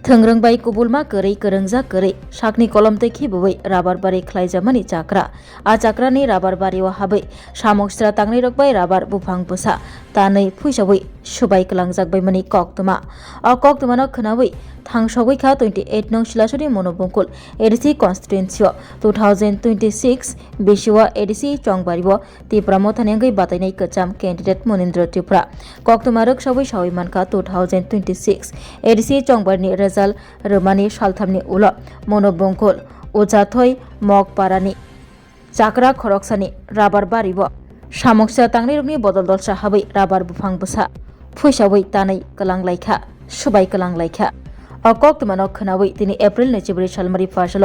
थोंरोंबाय कुबुलमा करै करंजा करै साकनि कलमते खिबुबै राबार बारि ख्लाइजामानि चाक्रा आ चाक्रानि राबार बारियाव हाबै सामक्सरा तांनै रकबाय राबार बुफां बुसा तानै फुइसाबै सुबाय कलांजाकबायमानि कक्तमा अ कक्तमानो खोनाबै थांसबैखा 28 नं सिलासुरि मनोबंकुल एडिसि कन्स्टिट्युएन्सियाव 2026 बिसुवा एडिसि चंबारिव तिप्रामो थानेंगै बातायनाय कचाम कैंडिडेट मनिन्द्र त्रिपुरा कक्तमा रकसाबै सावै मानका 2026 एडिसि चंबारनि रेजाल्ट रोमानि सालथामनि उल मनोबंकुल उजाथय मगपारानि चाक्रा खरकसानि राबार बारिव सामक्सा तांनै रकनि बदल दलसा हाबै राबार बुफां बुसा फुइसाबै तानै कलांलायखा सुबाय कलांलायखा अकक्तमानो खोनाबै दिनै एप्रिल 24 सालमारि फार्सल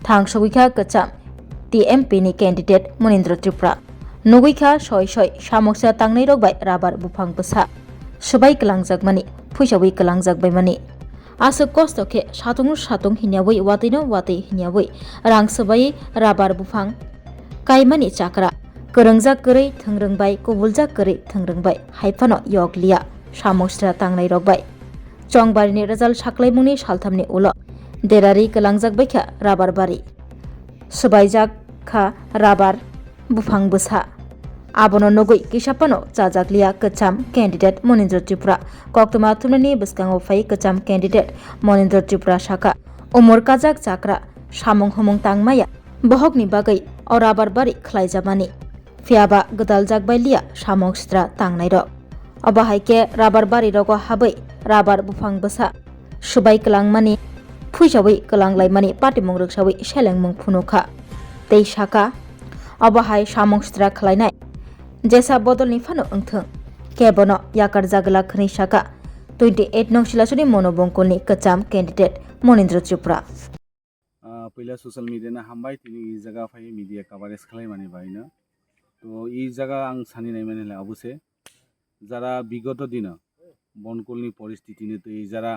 थांसबैखा कचाम टीएमपी नि कैंडिडेट मनिन्द्र त्रिपुरा नुगैखा सय सय सामक्सा तांनै रकबाय राबार बुफां बुसा सुबाय कलांजाकमानि फुइसाबै कलांजाकबायमानि आसो कस्तके सातुं सातुं हिन्याबै वातैनो वातै हिन्याबै रांसोबाय राबार बुफां काइमानि चाक्रा करंजाक करै थोंरोंबाय कुबुलजाक करै थोंरोंबाय हाइफानो यगलिया सामक्सरा तांनै रकबाय चंबारिनि रेजाल्ट साख्लायमुंनि सालथामनि उल देरारि कलांजाकबायखा राबार बारि सुबायजाकखा राबार बुफां बुसा आबनो नुगै किसापानो चाजाकलिया कचाम कैंडिडेट मनिन्द्र त्रिपुरा कक्तमा थुमनानि बस्कांगो फाय कचाम कैंडिडेट मनिन्द्र त्रिपुरा साका उमर काजाक चाक्रा सामुं हमुं तांमाया बहकनि बागै अ राबार बारि ख्लाइजामानि फियाबा गदाल जाकबायलिया सामक्सरा तांनाय रक अबाहायके राबार बारि रगो हाबै राबार बुफां बुसा सुबाय कलांमानि फुइसाबै कलांलायमानि पाटिमुं रकसाबै सेलेंमुं फुनुखा तै साका अबाहाय सामक्सरा ख्लायनाय जेसा बदलनि फानो ओंथों केबनो याकार जागला खनै साका 28 नं सिलासुनि मनोबंकुलनि कचाम कैंडिडेट मनिन्द्र त्रिपुरा पहिला सोशल मीडिया हामबाय तिनी ई जगह फाय मीडिया कवरेज खालायमानि बायनो तो ई जगह आं सानिनाय माने अबसे যারা বিগত দিন বনকুলনি পরিস্থিতিনি তো এই যারা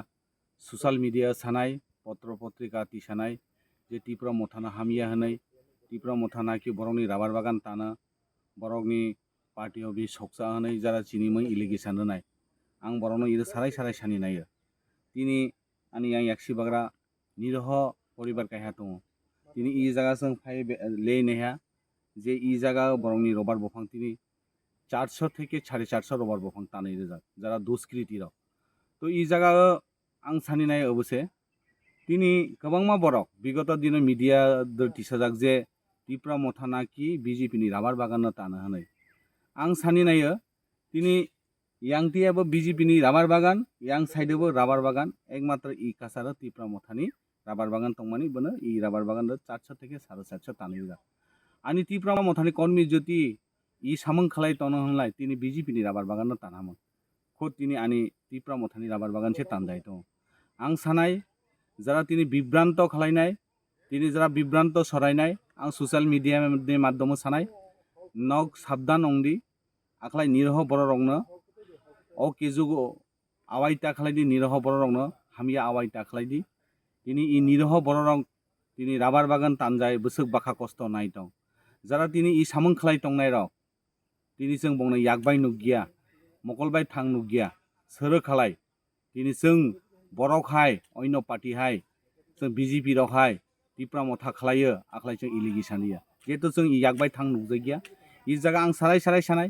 সোশ্যাল মিডিয়া সানাय পত্র পত্রিকা তিসাनाय যে টিপ্রা মথানা হামিয়া হনাय টিপ্রা মথানা কি বরংনি রাবার বাগান তানা বরংनि पार्टियाव बे सकसा हनाय যারা চিনিमै इलिगेशन होनाय आं बरंनो इदो साराय साराय सानि नायो तिनी आनि आं याक्सि बाग्रा निरह परिबार कायहा दङ तिनी ई जागाजों फाय लेनेहा जे ई जागा बरंनि रबार बफां तिनी 400 থেকে 450 রবার বফাং টানাই রেজাক যারা দুষ্কৃতীর তো এই জায়গা আং সানিনাय অবশ্যই তিনি গোबांमा বরক বিগত দিনে মিডিয়া টিসাজাক যে টিপ্রা মথানা কি বিজেপিনি রাবার বাগান টানা হনাय आं सानिनाय তিনি ইয়াংটিয়াবো বিজেপিনি রাবার বাগান ইয়াং সাইডেবো রাবার বাগান একমাত্র ই কাসার টিপ্রা মথানি রাবার বাগান তংমানি বনে ই রাবার বাগান 400 থেকে 450 টানাই রেজাক আনি টিপ্রা মথানি কর্মী জ্যোতি ই সামং খালাই তনো হনलाय তিনি বিজেপিনি রাবার বাগাन টানাमोन खुद তিনি আনি টিপ্রা মথানি রাবার বাগান সে টানদাय তো आं सानाय যারা তিনি বিভ্রান্ত খালাयनाय তিনি যারা বিভ্রান্ত সরাयनाय आं সোশ্যাল মিডিয়াनि মাধ্যমে सानाय नग साबधान अंगदि आखलाय निरह बर रंनो ओ केजुगो आवायता खालायदि निरह बर रंनो हामिया आवायता खालायदि তিনি ই নিরহ बर रंग তিনি রাবার বাগান টানजाय বসক বাখা কষ্ট নাই দं যারা তিনি ই সামং খালাই তংनाय रक তিনি जों बुंनो याकबाय नुगिया मकलबाय थां नुगिया सोरो खालाय তিনি जों बरकहाय अन्य पार्टीहाय जों बीजेपी रहाय टिप्रा मथा खालायो आखलाय जों इलिगेशन होयो जेहेतु जों याकबाय थां नुजायगिया इ जागा आं साराय साराय सानाय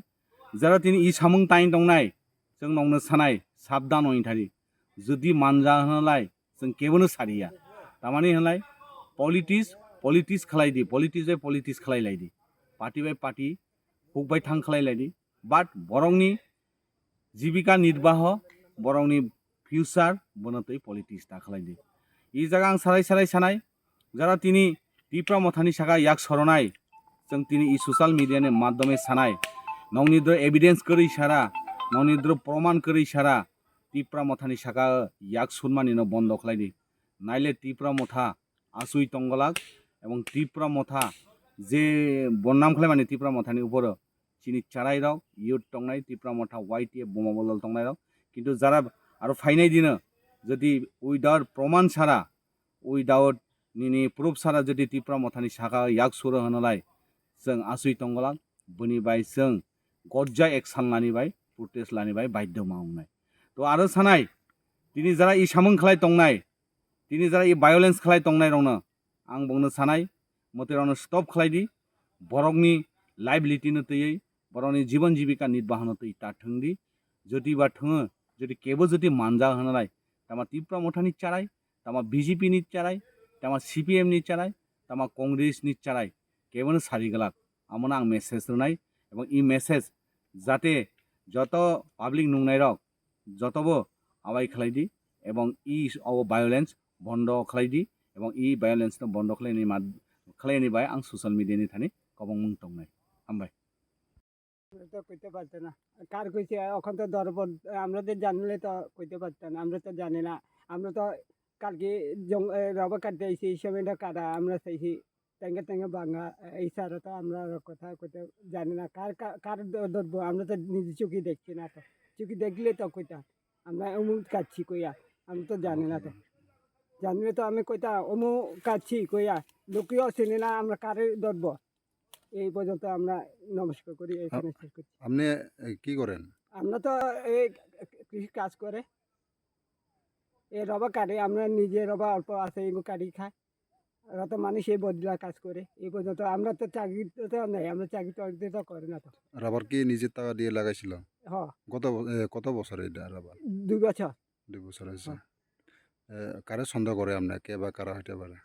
যারা তিনি इ सामं टाइन दंनाय जों नंनो सानाय साबधान अइनथारि जुदि मानजा होनलाय जों केबोनो सारिया तामानि होनलाय पलिटिक्स खालायदि पलिटिक्स खालायलायदि पार्टी बाय पार्टी हुकबाय थां खालायलायदि बाट बरंनि जीविका निर्वाह बरंनि फिउचार बनतै पलिटिक्स दा खालायदि इ जागा आं साराय साराय सानाय যারা তিনি টিপ্রা মথানি सागा याक सरनाय जों তিনি इ सोशल मिडियानि माध्यमे सानाय नंनिद्र एविडेंस करै सारा नंनिद्र प्रमाण करै सारा टिप्रा मथानि सागा याक सुनमानिनो बन्द खालायदि नाइले टिप्रा मथा आसुई तंगलाक एवं टिप्रा मथा जे बन्नाम खालायमानि टिप्रा मथानि उपरो चिनि चाराय रक इयुथ तंनाय टिप्रा मथा YTF बोमा बदल तंनाय रक किन्तु जारा आरो फाइनाय दिनो যদি উইदाउट प्रमाण सारा उइदाउट निनि प्रुफ सारा जुदि तिप्रा मथानि साखा याक सुरो होनलाय जों आसुइ तंगलां बनि बाय जों गज्जा एक्सन लानि बाय प्रोटेस्ट लानि बाय बाध्य मावनाय तो आरो सानाय दिनै जारा इ सामों खालाय तंनाय दिनै जारा इ भायोलेन्स खालाय तंनाय रंनो आं बुंनो सानाय मतेरावनो स्टप खालायदि बरकनि लाइबिलिटिनो तैयै बरकनि जीवन जीविका निर्वाहनो तै ताथोंदि जुदि बा थोङो जुदि केबो जुदि मानजा होनलाय तामा तिप्रा मथानि चाराय तामा बीजेपी नि चाराय तामा सीपीएम नि चाराय तामा कांग्रेस नि चाराय केबोनो सारिगलाक आमोना आं मेसेज होनाय এবং ই মেसेज যাতে যত পাবলিক নুংনাই রক যতবো আবাই খালাইদি এবং ই ভায়োলেন্স বন্ধ খালাইদি এবং ই ভায়োলেন্স বন্ধ খালাইনি খালাইনি বাই आं সোশ্যাল মিডিয়ানি থানি কবং মুং টংনাই হামবাই তো কইতে পারতো না কার কইছে এখন তো দরবার আমরা তো জানলে তো কইতে পারতাম না আমরা তো জানি না আমরা তো কালকে রবা কাটতে আইছি এই সময়টা কাটা আমরা চাইছি ট্যাঙ্গে ট্যাঙ্গে ভাঙা এই সারা তো আমরা কথা কইতে জানি না কার কার ধরবো আমরা তো নিজে চোখে দেখছি না তো চোখে দেখলে তো কইতা আমরা অমুক কাটছি কইয়া আমি তো জানি না তো জানলে তো আমি কইতা অমুক কাটছি কইয়া লোকেও চিনি না আমরা কারে ধরবো এই পর্যন্ত আমরা নমস্কার করি এখানে শেষ করছি আপনি কি করেন আমরা তো এই কৃষি কাজ করে এই রবা কাটে আমরা নিজে রবা অল্প আছে এগুলো কাটি খাই ওরা তো মানুষ এই বদলা কাজ করে এই পর্যন্ত আমরা তো চাকরি তো নেই আমরা চাকরি টাকরি তো করে না তো রাবার কি নিজের টাকা দিয়ে লাগাইছিল হ্যাঁ কত বছর এটা রাবার 2 বছর 2 বছর হয়েছে কারে সন্দেহ করে আপনি কে বা কারা হইতে পারে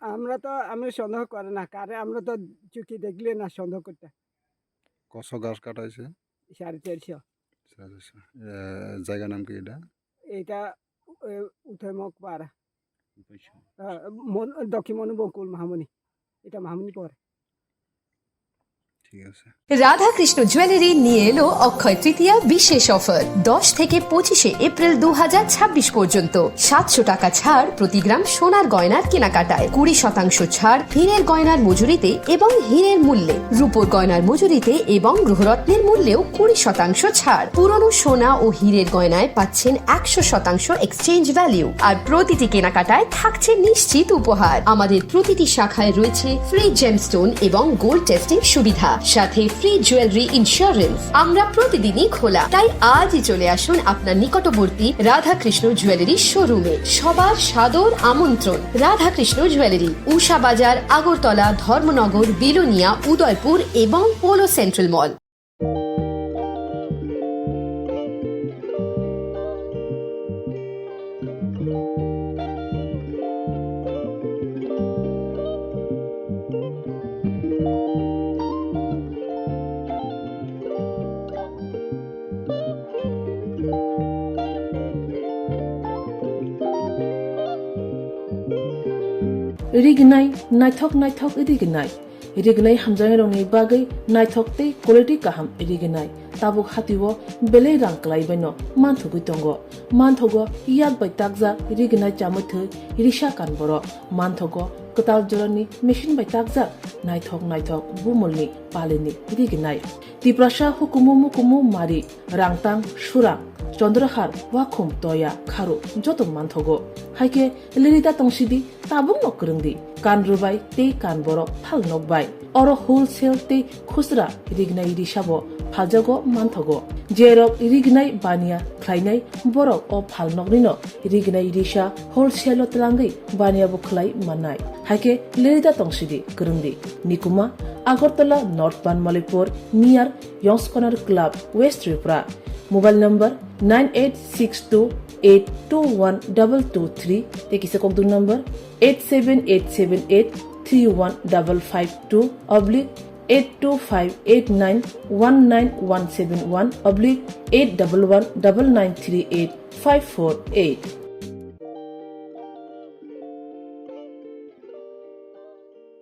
আমরা সন্দেহ করে না কারে আমরা তো চুকি দেখলে না সন্দেহ করতে কত গাছ কাটাইছে 450 জায়গা নাম কি এটা এটা উঠেমক পাড়া দক্ষিণ মনুবকুল মাহমনি এটা মাহমনি পরে ঠিক আছে রাধাকৃষ্ণ জুয়েলারি নিয়ে এলো অক্ষয় তৃতীয়া বিশেষ অফার 10 থেকে 25 এপ্রিল 2026 পর্যন্ত 700 টাকা ছাড় প্রতি গ্রাম সোনার গয়নার কেনাকাটায় 20% ছাড় হীরের গয়নার মজুরিতে এবং হীরের মূল্যে রূপোর গয়নার মজুরিতে এবং গ্রহরত্নের মূল্যেও 20% ছাড় পুরনো সোনা ও হীরের গয়নায় পাচ্ছেন 100% এক্সচেঞ্জ ভ্যালু আর প্রতিটি কেনাকাটায় থাকছে নিশ্চিত উপহার আমাদের প্রতিটি শাখায় রয়েছে ফ্রি জেমস্টোন এবং গোল্ড টেস্টিং সুবিধা সাথে ফ্রি জুয়েলারি ইন্স্যুরেন্স আমরা প্রতিদিনই খোলা তাই আজই চলে আসুন আপনার নিকটবর্তী রাধাকৃষ্ণ জুয়েলারি শোরুমে সবার সাদর আমন্ত্রণ রাধাকৃষ্ণ জুয়েলারি উষা বাজার আগরতলা ধর্মনগর বিলোনিয়া উদয়পুর এবং পোলো সেন্ট্রাল মল रिगनाय नायथक रिगनाय हामजानाय रंनि बागै नायथकते क्वालिटी गाहाम रिगनाय ताबुक हातिव बेले रांक्लायबायनो मानथुगै दंग मानथगो याक बाय ताकजा रिगनाय चामथो रिसा कानबर मानथगो कताल जरानि मेशिन बाय ताकजा नायथक बुमलनि पालेनि रिगनाय तिप्रासा हुकुमु मारि रांतां सुरां चंद्रहार वाखुम तया खारु जतो मानथगो हाइके लिरिदा तंसिदि ताबुं नकरंदि कानरुबाय ते कानबरो फाल नकबाय अरो होलसेल ते खुसरा रिगनाय रिसाबो फालजागो मानथगो जेरक रिगनाय बानिया ख्लायनाय बरक अ फाल नकनिनो रिगनाय रिसा होलसेल तलांगै बानियाबो खलाय माननाय हाइके लिरिदा तंसिदि करंदि निकुमा Agartala North Banamalipur near Young's Corner Club West Tripura mobile number 9862821223 তেকিসে ককদুন নম্বর 8787831552 82589191171 8119938 548